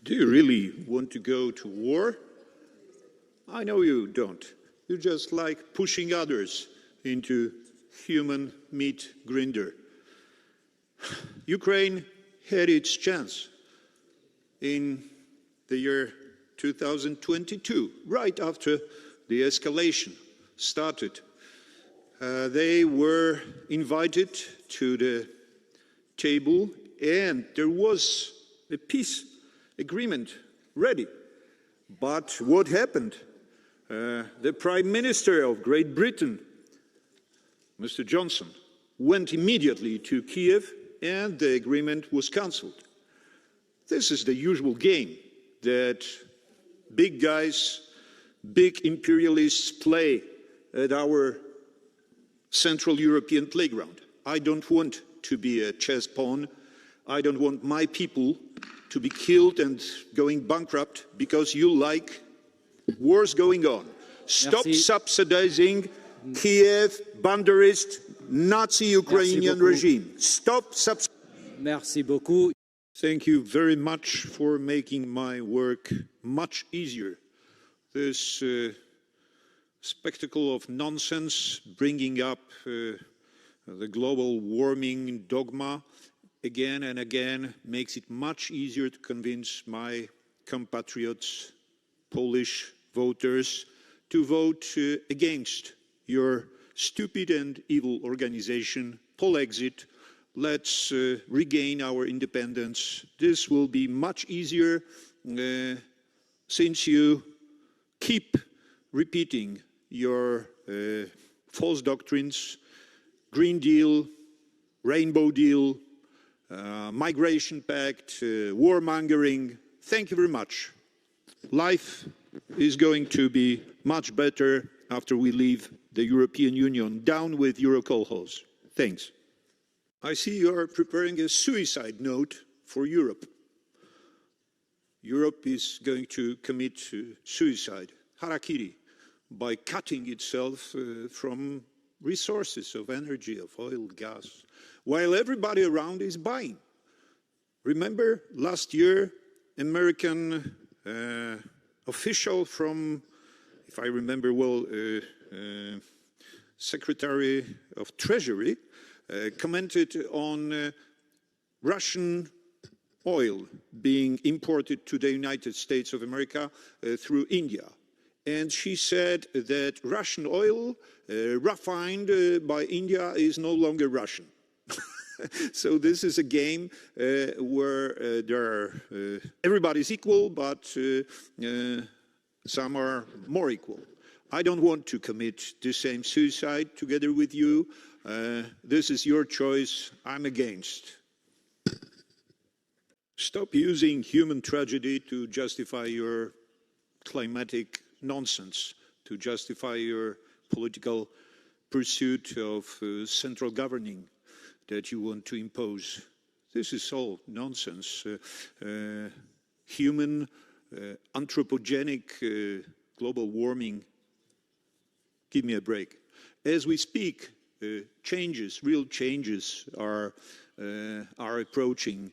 Do you really want to go to war? I know you don't. You just like pushing others into human meat grinder. Ukraine had its chance in the year 2022, right after the escalation started. They were invited to the table and there was a peace agreement ready. But what happened? The Prime Minister of Great Britain, Mr. Johnson, went immediately to Kiev and the agreement was cancelled. This is the usual game that big guys, big imperialists play at our Central European playground. I don't want to be a chess pawn. I don't want my people to be killed and going bankrupt because you like wars going on. Stop subsidizing Kiev, Banderist, Nazi Ukrainian regime. Stop subsidizing. Merci beaucoup. Thank you very much for making my work much easier. This spectacle of nonsense, bringing up the global warming dogma again and again, makes it much easier to convince my compatriots, Polish voters, to vote against your stupid and evil organization, Polexit. Let's regain our independence. This will be much easier since you keep repeating your false doctrines, Green Deal, Rainbow Deal, Migration Pact, warmongering. Thank you very much. Life is going to be much better after we leave the European Union. Down with Eurokolkhoz. Thanks. I see you are preparing a suicide note for Europe. Europe is going to commit suicide, harakiri, by cutting itself from resources of energy, of oil, gas, while everybody around is buying. Remember last year, American official from, if I remember well, Secretary of Treasury, commented on Russian oil being imported to the United States of America through India. And she said that Russian oil refined by India is no longer Russian. So this is a game where everybody's equal, but some are more equal. I don't want to commit the same suicide together with you. This is your choice. I'm against. Stop using human tragedy to justify your climatic nonsense, to justify your political pursuit of central governing that you want to impose. This is all nonsense. Human, anthropogenic global warming. Give me a break. As we speak, changes, real changes are approaching.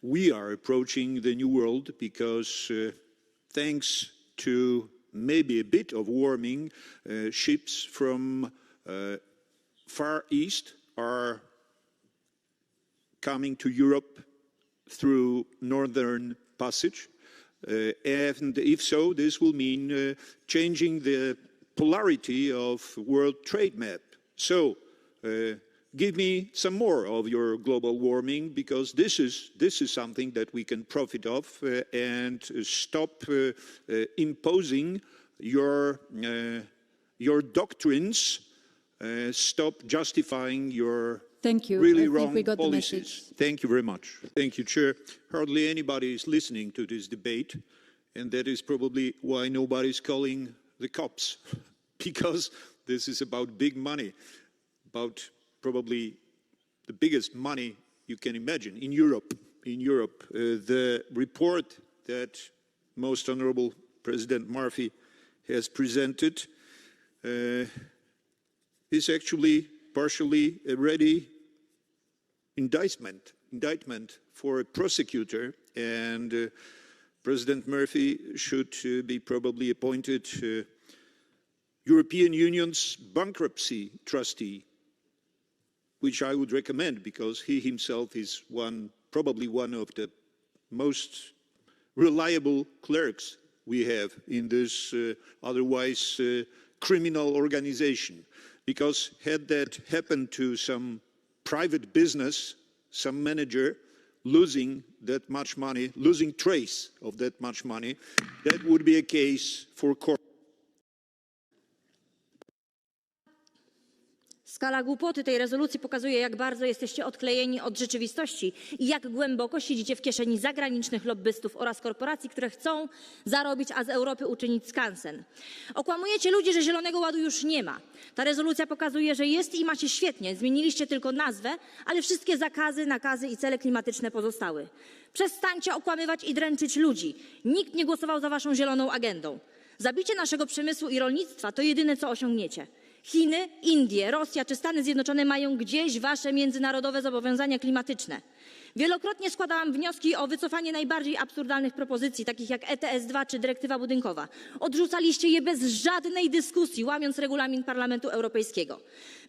We are approaching the new world because thanks to maybe a bit of warming, ships from Far East are coming to Europe through Northern Passage. And if so, this will mean changing the polarity of world trade map. So give me some more of your global warming, because this is something that we can profit of, and stop imposing your doctrines, stop justifying your really wrong policies. Thank you very much. Thank you, Chair. Hardly anybody is listening to this debate, and that is probably why nobody's calling the cops, because this is about big money, about probably the biggest money you can imagine in Europe. The report that Most Honorable President Murphy has presented is actually partially a ready indictment for a prosecutor, and President Murphy should be probably appointed European Union's bankruptcy trustee, which I would recommend because he himself is probably one of the most reliable clerks we have in this otherwise criminal organization. Because had that happened to some private business, some manager losing that much money, losing trace of that much money, that would be a case for court. Skala głupoty tej rezolucji pokazuje, jak bardzo jesteście odklejeni od rzeczywistości i jak głęboko siedzicie w kieszeni zagranicznych lobbystów oraz korporacji, które chcą zarobić, a z Europy uczynić skansen. Okłamujecie ludzi, że Zielonego Ładu już nie ma. Ta rezolucja pokazuje, że jest i macie świetnie. Zmieniliście tylko nazwę, ale wszystkie zakazy, nakazy i cele klimatyczne pozostały. Przestańcie okłamywać i dręczyć ludzi. Nikt nie głosował za waszą zieloną agendą. Zabicie naszego przemysłu i rolnictwa to jedyne, co osiągniecie. Chiny, Indie, Rosja czy Stany Zjednoczone mają gdzieś wasze międzynarodowe zobowiązania klimatyczne. Wielokrotnie składałam wnioski o wycofanie najbardziej absurdalnych propozycji, takich jak ETS-2 czy dyrektywa budynkowa. Odrzucaliście je bez żadnej dyskusji, łamiąc regulamin Parlamentu Europejskiego.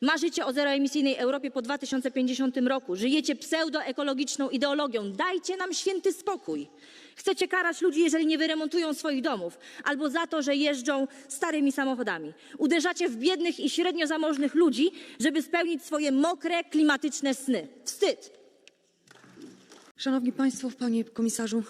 Marzycie o zeroemisyjnej Europie po 2050 roku. Żyjecie pseudoekologiczną ideologią. Dajcie nam święty spokój. Chcecie karać ludzi, jeżeli nie wyremontują swoich domów, albo za to, że jeżdżą starymi samochodami. Uderzacie w biednych i średnio zamożnych ludzi, żeby spełnić swoje mokre, klimatyczne sny. Wstyd! Szanowni Państwo, Panie Komisarzu,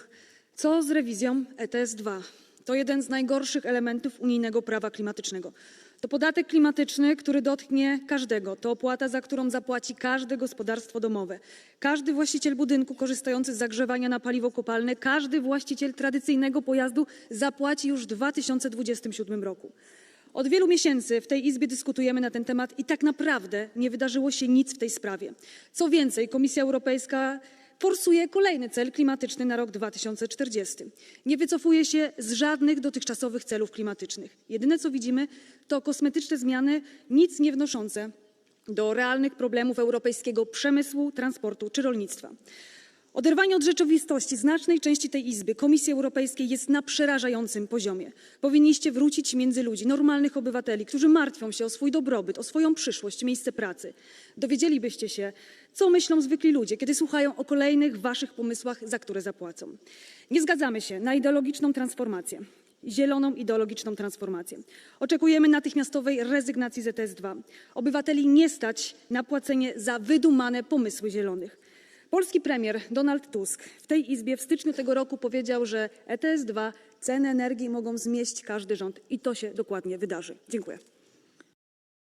co z rewizją ETS-2? To jeden z najgorszych elementów unijnego prawa klimatycznego. To podatek klimatyczny, który dotknie każdego. To opłata, za którą zapłaci każde gospodarstwo domowe. Każdy właściciel budynku korzystający z zagrzewania na paliwo kopalne, każdy właściciel tradycyjnego pojazdu zapłaci już w 2027 roku. Od wielu miesięcy w tej Izbie dyskutujemy na ten temat i tak naprawdę nie wydarzyło się nic w tej sprawie. Co więcej, Komisja Europejska forsuje kolejny cel klimatyczny na rok 2040. Nie wycofuje się z żadnych dotychczasowych celów klimatycznych. Jedyne, co widzimy, to kosmetyczne zmiany, nic nie wnoszące do realnych problemów europejskiego przemysłu, transportu czy rolnictwa. Oderwanie od rzeczywistości znacznej części tej Izby, Komisji Europejskiej jest na przerażającym poziomie. Powinniście wrócić między ludzi, normalnych obywateli, którzy martwią się o swój dobrobyt, o swoją przyszłość, miejsce pracy. Dowiedzielibyście się, co myślą zwykli ludzie, kiedy słuchają o kolejnych waszych pomysłach, za które zapłacą. Nie zgadzamy się na ideologiczną transformację. Zieloną ideologiczną transformację. Oczekujemy natychmiastowej rezygnacji z ETS-2. Obywateli nie stać na płacenie za wydumane pomysły zielonych. Polski premier Donald Tusk w tej Izbie w styczniu tego roku powiedział, że ETS-2 ceny energii mogą zmieść każdy rząd i to się dokładnie wydarzy. Dziękuję.